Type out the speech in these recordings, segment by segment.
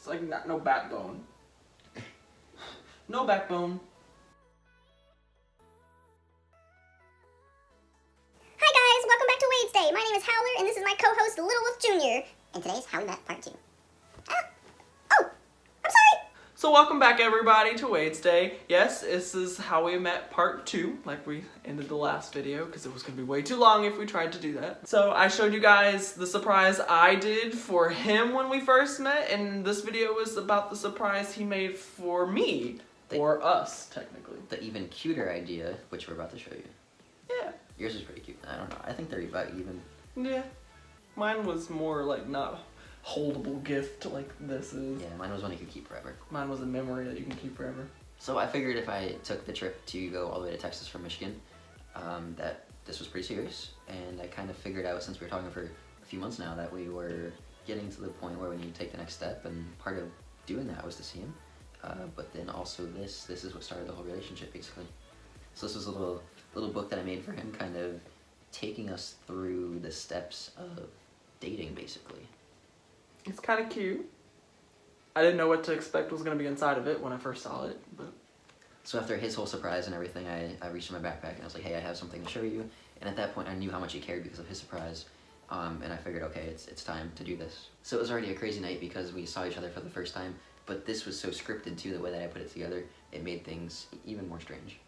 It's like no backbone. No backbone. Hi guys, welcome back to Wade's Day. My name is Howler and this is my co-host Little Wolf Jr. And today's How We Met Part 2. Oh, I'm sorry. So welcome back everybody to Wade's Day. Yes, this is How We Met Part 2, like we ended the last video, because it was going to be way too long if we tried to do that. So I showed you guys the surprise I did for him when we first met, and this video was about the surprise he made for me, or us, technically. The even cuter idea, which we're about to show you. Yeah. Yours is pretty cute. I don't know. I think they're about even. Yeah. Mine was more like not holdable gift like this is. Yeah, mine was one you could keep forever. Mine was a memory that you can keep forever. So I figured if I took the trip to go all the way to Texas from Michigan, that this was pretty serious. And I kind of figured out, since we were talking for a few months now, that we were getting to the point where we need to take the next step. And part of doing that was to see him. But then also this is what started the whole relationship, basically. So this was a little book that I made for him, kind of taking us through the steps of dating, basically. It's kind of cute. I didn't know what to expect was going to be inside of it when I first saw it, but... So after his whole surprise and everything, I reached in my backpack and I was like, hey, I have something to show you. And at that point, I knew how much he cared because of his surprise. And I figured, okay, it's time to do this. So it was already a crazy night because we saw each other for the first time, but this was so scripted too, the way that I put it together, it made things even more strange.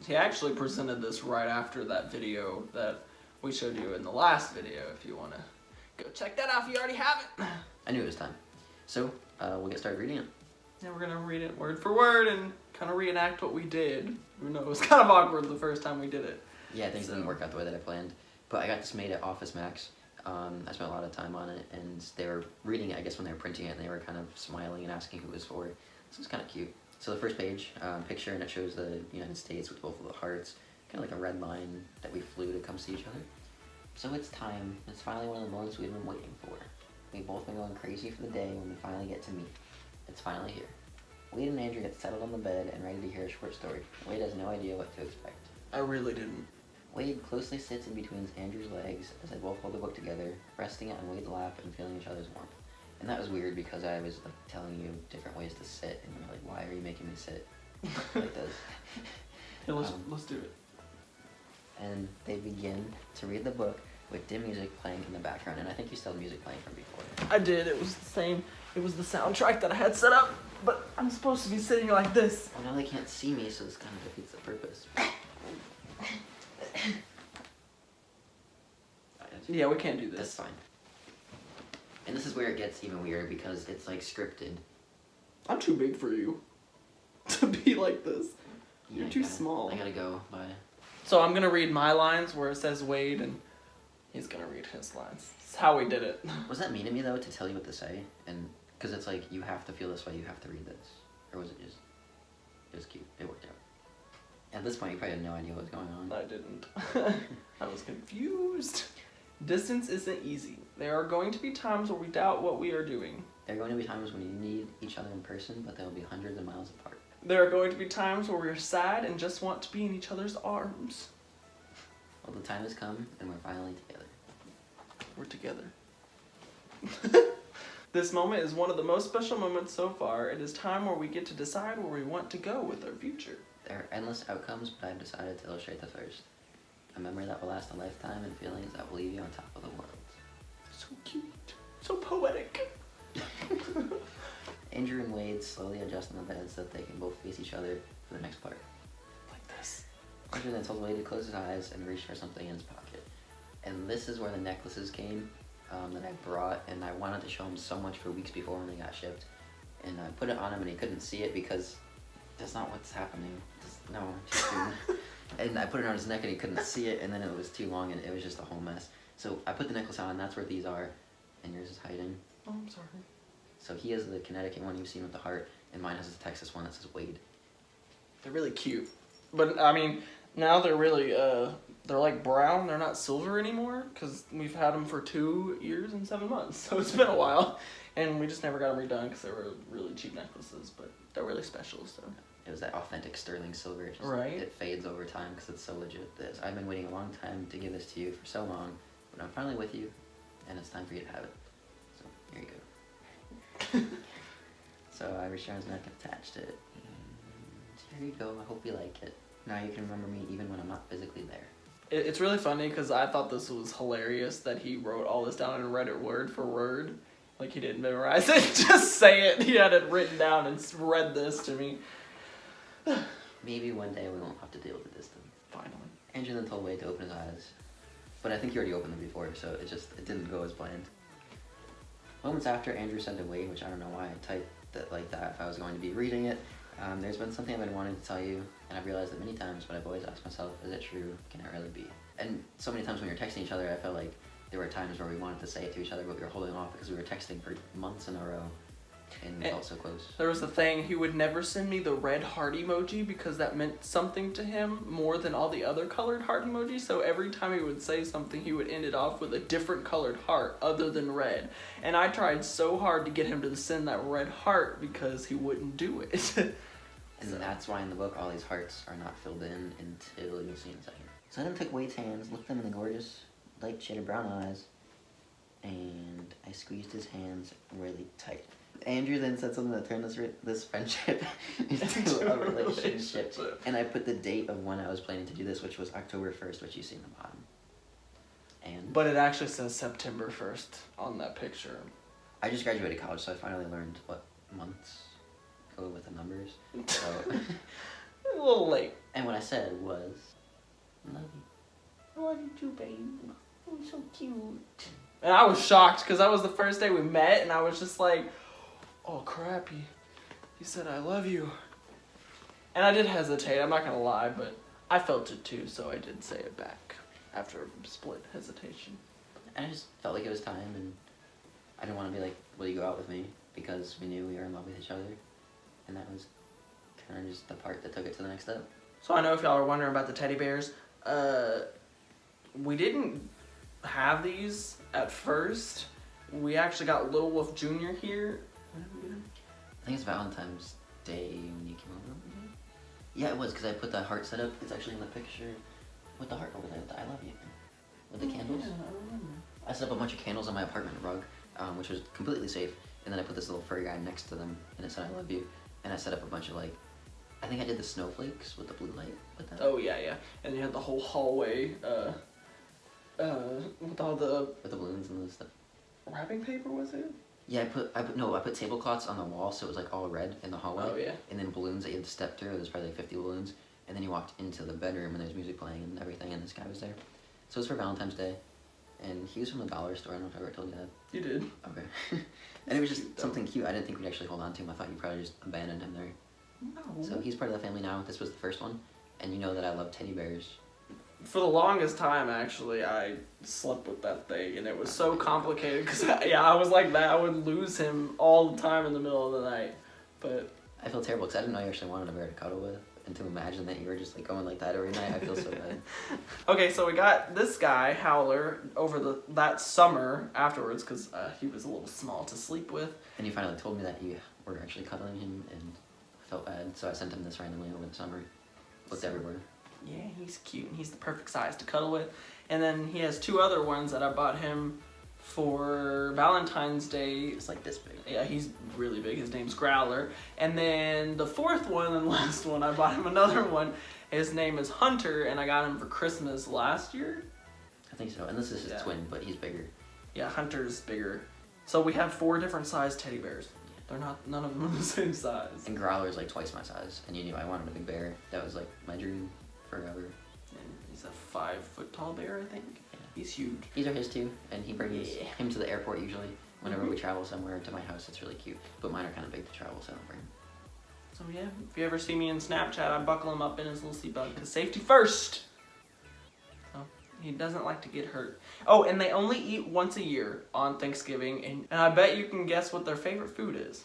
He actually presented this right after that video that we showed you in the last video, if you want to go check that out if you already haven't. I knew it was time. So, we'll get started reading it. Yeah, we're going to read it word for word and kind of reenact what we did. You know, it was kind of awkward the first time we did it. Yeah, things didn't work out the way that I planned. But I got this made at Office Max. I spent a lot of time on it, and they were reading it, I guess, when they were printing it, and they were kind of smiling and asking who it was for. So it's kind of cute. So the first page, picture, and it shows the United States with both of the hearts, kind of like a red line that we flew to come see each other. So it's time. It's finally one of the moments we've been waiting for. We've both been going crazy for the day when we finally get to meet. It's finally here. Wade and Andrew get settled on the bed and ready to hear a short story. Wade has no idea what to expect. I really didn't. Wade closely sits in between Andrew's legs as they both hold the book together, resting it on Wade's lap and feeling each other's warmth. And that was weird because I was like telling you different ways to sit, and you're like, why are you making me sit like this? Yeah, let's do it. And they begin to read the book with dim music playing in the background, and I think you still had music playing from before. I did. It was the same. It was the soundtrack that I had set up, but I'm supposed to be sitting like this. Well, now they can't see me, so this kind of defeats the purpose. Yeah, we can't do this. That's fine. And this is where it gets even weirder because it's like scripted. I'm too big for you to be like this. Yeah, You're too small. I gotta go. Bye. So I'm gonna read my lines where it says Wade, and he's gonna read his lines. It's how we did it. Was that mean of me though to tell you what to say? And because it's like you have to feel this way, you have to read this, or was it just? It was cute. It worked out. At this point, you probably had no idea what was going on. I didn't. I was confused. Distance isn't easy. There are going to be times where we doubt what we are doing. There are going to be times when you need each other in person, but they will be hundreds of miles apart. There are going to be times where we're sad and just want to be in each other's arms. Well, the time has come, and we're finally together. We're together. This moment is one of the most special moments so far. It is time where we get to decide where we want to go with our future. There are endless outcomes, but I've decided to illustrate the first. A memory that will last a lifetime and feelings that will leave you on top of the world. So cute. So poetic. Andrew and Wade slowly adjust on the bed so that they can both face each other for the next part. Like this. Andrew then told Wade to close his eyes and reach for something in his pocket. And this is where the necklaces came that I brought, and I wanted to show him so much for weeks before when they got shipped. And I put it on him and he couldn't see it because that's not what's happening. No, too soon. And I put it on his neck and he couldn't see it, and then it was too long and it was just a whole mess. So I put the necklace on, and that's where these are, and yours is hiding. Oh, I'm sorry. So he has the Connecticut one you've seen with the heart, and mine has the Texas one that says Wade. They're really cute. But, I mean, now they're really, they're like brown. They're not silver anymore, because we've had them for 2 years and 7 months. So it's been a while. And we just never got them redone because they were really cheap necklaces, but they're really special, so. It was that authentic sterling silver. It just, right. It fades over time because it's so legit. This I've been waiting a long time to give this to you for so long, but I'm finally with you, and it's time for you to have it. So here you go. so I reached around his neck and attached it. And here you go. I hope you like it. Now you can remember me even when I'm not physically there. It's really funny because I thought this was hilarious that he wrote all this down and read it word for word. Like he didn't memorize it, just say it. He had it written down and read this to me. Maybe one day we won't have to deal with the distance. Finally. Andrew then told Wade to open his eyes. But I think he already opened them before, so it didn't go as planned. Moments after, Andrew said to Wade, which I don't know why I typed that like that if I was going to be reading it. There's been something I've been wanting to tell you, and I've realized it many times, but I've always asked myself, is it true? Can it really be? And so many times when we were texting each other, I felt like there were times where we wanted to say it to each other, but we were holding off because we were texting for months in a row, and we felt so close. There was a thing, he would never send me the red heart emoji because that meant something to him more than all the other colored heart emojis, so every time he would say something, he would end it off with a different colored heart other than red. And I tried so hard to get him to send that red heart because he wouldn't do it. And that's why in the book all these hearts are not filled in until you'll see in a second. So I then took Wade's hands, looked them in the gorgeous, light shaded brown eyes, and I squeezed his hands really tight. Andrew then said something that turned this friendship into a relationship. And I put the date of when I was planning to do this, which was October 1st, which you see in the bottom. And But it actually says September 1st on that picture. I just graduated college, so I finally learned what months go with the numbers. So A little late. and what I said was, love you. I love you too, babe. You're so cute. And I was shocked because that was the first day we met, and I was just like, oh crap, he said I love you. And I did hesitate, I'm not gonna lie, but I felt it too, so I did say it back after a split hesitation. And I just felt like it was time, and I didn't want to be like, will you go out with me? Because we knew we were in love with each other. And that was kind of just the part that took it to the next step. So I know if y'all are wondering about the teddy bears, we didn't have these at first. We actually got Little Wolf Jr. here. When did we get him? I think it's Valentine's Day when you came over. Yeah, it was, because I put that heart setup. It's actually in the picture with the heart over there, with the I love you thing. With the candles. Yeah, I remember. I set up a bunch of candles on my apartment rug, which was completely safe. And then I put this little furry guy next to them, and it said I love you. And I set up a bunch of like, I think I did the snowflakes with the blue light with that. Oh yeah, yeah. And you had the whole hallway, with all the With the balloons and the stuff. wrapping paper, was it? Yeah, I put tablecloths on the wall, so it was like all red in the hallway. Oh yeah. And then balloons that you had to step through. There's probably like 50 balloons. And then you walked into the bedroom and there's music playing and everything, and this guy was there. So it was for Valentine's Day, and he was from the dollar store. I don't know if I ever told you that. You did. Okay. And it was just Cute, though. something cute. I didn't think we'd actually hold on to him. I thought you probably just abandoned him there. No. So he's part of the family now. This was the first one. And you know that I love teddy bears. For the longest time, actually, I slept with that thing, and it was so complicated because I was like that. I would lose him all the time in the middle of the night. But I feel terrible because I didn't know you actually wanted a bear to cuddle with. And to imagine that you were just like going like that every night, I feel so bad. okay, so we got this guy Howler over that summer afterwards because he was a little small to sleep with. And you finally told me that you were actually cuddling him, and I felt bad. So I sent him this randomly over the summer. Looked everywhere. Yeah, he's cute and he's the perfect size to cuddle with. And then he has two other ones that I bought him for Valentine's Day. It's like this big. Yeah, he's really big. His name's Growler. And then the fourth one and last one, I bought him another one. His name is Hunter, and I got him for Christmas last year. I think so. And this is his twin, but he's bigger. Yeah, Hunter's bigger. So we have 4 different size teddy bears. They're none of them are the same size. And Growler's like twice my size, and you knew I wanted a big bear. That was like my dream forever. And he's a 5 foot tall bear, I think. Yeah. He's huge. These are his too, and he brings him to the airport usually. Whenever we travel somewhere to my house, it's really cute. But mine are kind of big to travel, so I don't bring them. So yeah, if you ever see me in Snapchat, I buckle him up in his little seatbelt because safety first. So he doesn't like to get hurt. Oh, and they only eat once a year on Thanksgiving, and I bet you can guess what their favorite food is.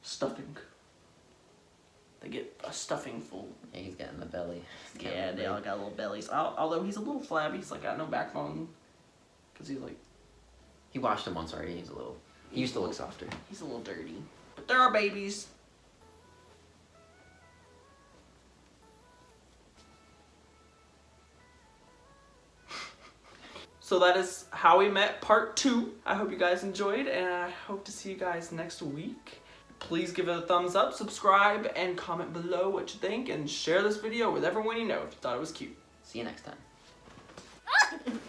Stuffing. They get a stuffing full. Yeah, he's getting the belly. Yeah, they all got little bellies. Although he's a little flabby, he's like got no backbone. Because he's like... He washed him once already. He used to look softer. He's a little dirty. But they're our babies. So that is How We Met Part 2. I hope you guys enjoyed, and I hope to see you guys next week. Please give it a thumbs up, subscribe, and comment below what you think, and share this video with everyone you know if you thought it was cute. See you next time.